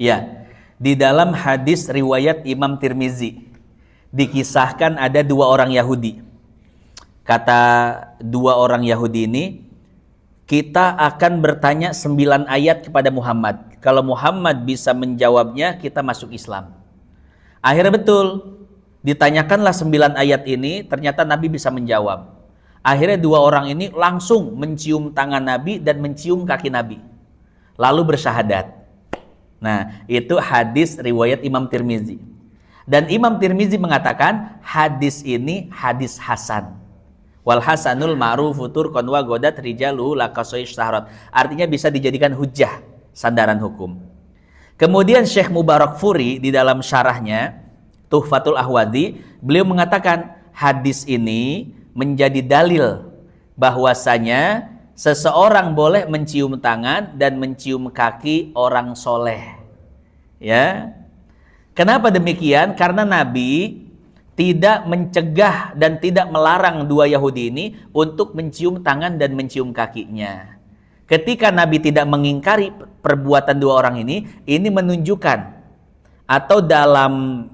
Ya, di dalam hadis riwayat Imam Tirmizi dikisahkan ada dua orang Yahudi. Kata dua orang Yahudi ini, kita akan bertanya 9 ayat kepada Muhammad. Kalau Muhammad bisa menjawabnya, kita masuk Islam. Akhirnya betul, ditanyakanlah 9 ayat ini, ternyata Nabi bisa menjawab. Akhirnya dua orang ini langsung mencium tangan Nabi dan mencium kaki Nabi, lalu bersyahadat. Nah, itu hadis riwayat Imam Tirmizi. Dan Imam Tirmizi mengatakan hadis ini hadis hasan. Wal hasanul ma'rufu turqan wa godat rijaluhu laqasai syaharat. Artinya bisa dijadikan hujjah, sandaran hukum. Kemudian Syekh Mubarakfuri di dalam syarahnya Tuhfatul Ahwadi, beliau mengatakan hadis ini menjadi dalil bahwasanya seseorang boleh mencium tangan dan mencium kaki orang soleh. Ya, kenapa demikian? Karena Nabi tidak mencegah dan tidak melarang dua Yahudi ini untuk mencium tangan dan mencium kakinya. Ketika Nabi tidak mengingkari perbuatan dua orang ini menunjukkan, atau dalam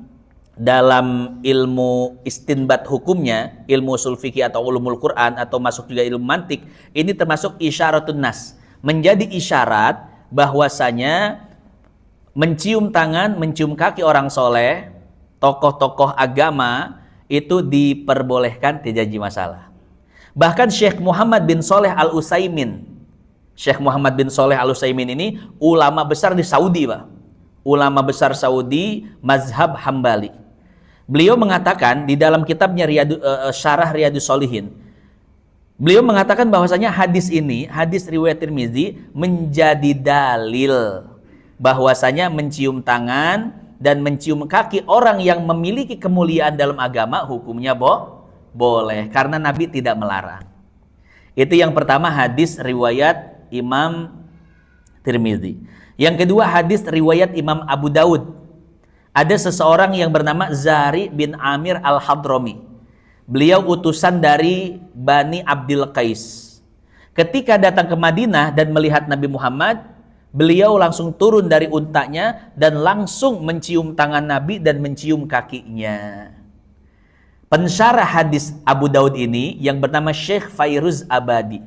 ilmu istinbat hukumnya, ilmu ushul fikih atau ulumul Quran, atau masuk juga ilmu mantik, ini termasuk isyaratun nas, menjadi isyarat bahwasanya mencium tangan, mencium kaki orang soleh, tokoh-tokoh agama itu diperbolehkan, tidak jadi masalah. Bahkan Syekh Muhammad bin Shalih Al-Utsaimin, Syekh Muhammad bin Shalih Al-Utsaimin ini ulama besar di Saudi, Pak. Ulama besar Saudi, mazhab Hambali. Beliau mengatakan di dalam kitabnya Syarah Riyadhus Shalihin, beliau mengatakan bahwasanya hadis ini, hadis riwayat Tirmizi, menjadi dalil bahwasanya mencium tangan dan mencium kaki orang yang memiliki kemuliaan dalam agama hukumnya boleh, karena Nabi tidak melarang. Itu yang pertama, hadis riwayat Imam Tirmizi. Yang kedua, hadis riwayat Imam Abu Daud. Ada seseorang yang bernama Zari bin Amir Al-Hadrami. Beliau utusan dari Bani Abdil Qais. Ketika datang ke Madinah dan melihat Nabi Muhammad, beliau langsung turun dari untanya dan langsung mencium tangan Nabi dan mencium kakinya. Pensyarah hadis Abu Daud ini yang bernama Syekh Fairuz Abadi,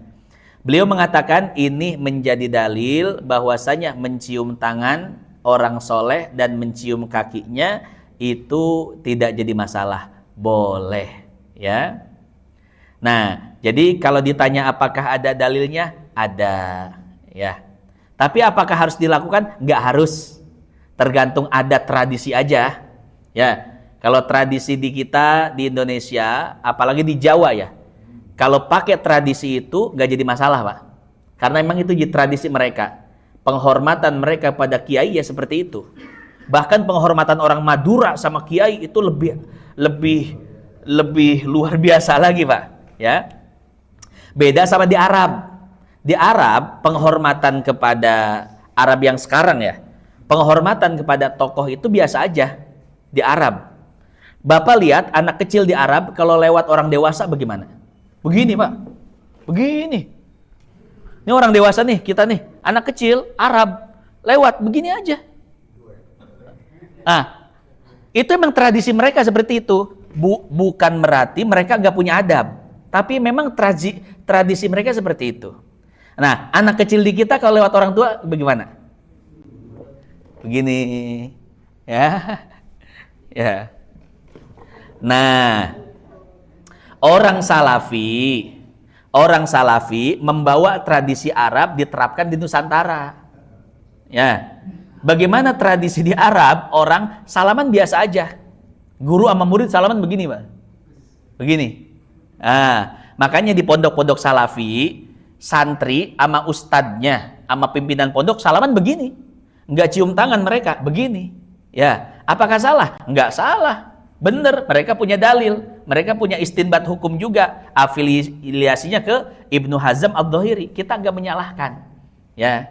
beliau mengatakan ini menjadi dalil bahwasanya mencium tangan orang soleh dan mencium kakinya itu tidak jadi masalah, boleh, ya. Nah, jadi kalau ditanya apakah ada dalilnya, ada, ya. Tapi apakah harus dilakukan? Nggak harus, tergantung adat tradisi aja, ya. Kalau tradisi di kita di Indonesia, apalagi di Jawa ya, kalau pakai tradisi itu nggak jadi masalah, Pak. Karena memang itu tradisi mereka. Penghormatan mereka pada kiai ya seperti itu. Bahkan penghormatan orang Madura sama kiai itu lebih luar biasa lagi, Pak. Ya. Beda sama di Arab. Di Arab, penghormatan kepada Arab yang sekarang ya, penghormatan kepada tokoh itu biasa aja di Arab. Bapak lihat anak kecil di Arab kalau lewat orang dewasa bagaimana? Begini, Pak. Begini. Ini orang dewasa nih, kita nih, anak kecil Arab lewat begini aja. Nah, itu emang tradisi mereka seperti itu. Bukan berarti mereka nggak punya adab, tapi memang tradisi mereka seperti itu. Nah, anak kecil di kita kalau lewat orang tua bagaimana? Begini, ya, ya. Nah, orang Salafi membawa tradisi Arab diterapkan di Nusantara. Ya. Bagaimana tradisi di Arab, orang salaman biasa aja. Guru sama murid salaman begini, Pak. Begini. Nah, makanya di pondok-pondok Salafi, santri sama ustadznya, sama pimpinan pondok salaman begini. Enggak cium tangan mereka, begini. Ya, apakah salah? Enggak salah. Benar, mereka punya dalil, mereka punya istinbat hukum juga, afiliasinya ke Ibnu Hazm Ad-Dhahiri. Kita nggak menyalahkan, ya.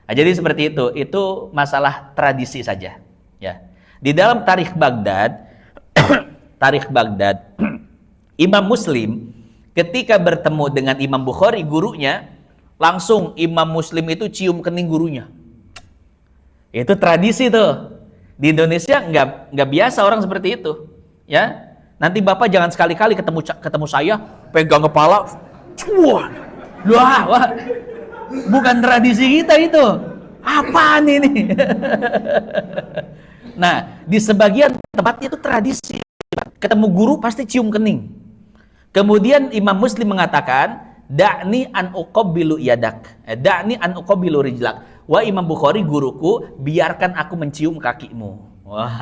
Nah, jadi seperti itu masalah tradisi saja, ya. Di dalam Tarikh Baghdad, Imam Muslim ketika bertemu dengan Imam Bukhari, gurunya, langsung Imam Muslim itu cium kening gurunya. Itu tradisi tuh. Di Indonesia nggak biasa orang seperti itu. Ya, nanti Bapak jangan sekali-kali ketemu saya pegang kepala. Wah, bukan tradisi kita itu. Apaan ini? Nah, di sebagian tempatnya itu tradisi. Ketemu guru pasti cium kening. Kemudian Imam Muslim mengatakan, da'ni an uqabbilu yadak, da'ni an uqabbilu rijlak. Wah, Imam Bukhari guruku, biarkan aku mencium kakimu. Wah.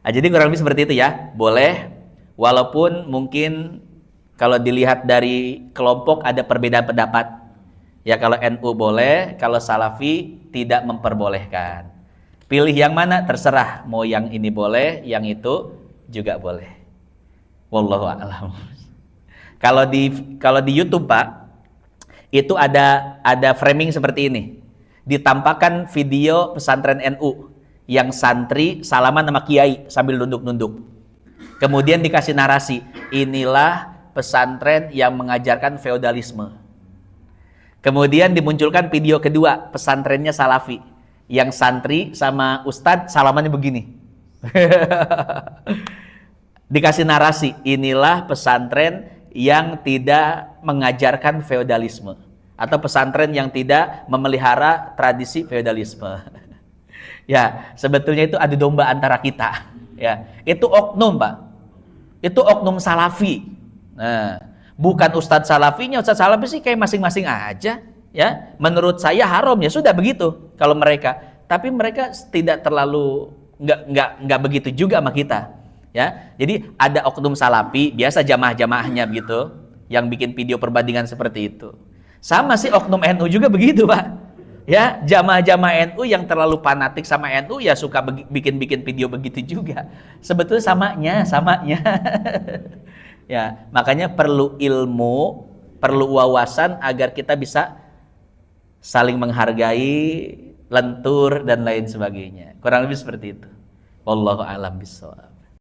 Nah, jadi kurang lebih seperti itu ya. Boleh, walaupun mungkin kalau dilihat dari kelompok ada perbedaan pendapat. Ya, kalau NU boleh, kalau Salafi tidak memperbolehkan. Pilih yang mana terserah, mau yang ini boleh, yang itu juga boleh. Wallahu a'lam. Kalau di YouTube, Pak, itu ada framing seperti ini. Ditampakkan video pesantren NU yang santri salaman sama kiai sambil nunduk-nunduk. Kemudian dikasih narasi, inilah pesantren yang mengajarkan feodalisme. Kemudian dimunculkan video kedua, pesantrennya Salafi, yang santri sama ustadz salamannya begini. Dikasih narasi, inilah pesantren yang tidak mengajarkan feodalisme, atau pesantren yang tidak memelihara tradisi feodalisme. Ya, sebetulnya itu adu domba antara kita. Ya, itu oknum, Pak. Itu oknum Salafi. Nah, bukan Ustadz Salafinya. Ustadz Salafi sih kayak masing-masing aja, ya. Menurut saya haram, ya sudah begitu kalau mereka. Tapi mereka tidak terlalu nggak begitu juga sama kita, ya. Jadi ada oknum Salafi, biasa jamaah-jamaahnya begitu, yang bikin video perbandingan seperti itu. Sama sih oknum NU juga begitu, Pak. Ya, jamaah-jamaah NU yang terlalu fanatik sama NU ya suka bikin-bikin video begitu juga. Sebetulnya samanya. Ya, makanya perlu ilmu, perlu wawasan agar kita bisa saling menghargai, lentur dan lain sebagainya. Kurang lebih seperti itu. Wallahu a'lam bishawab.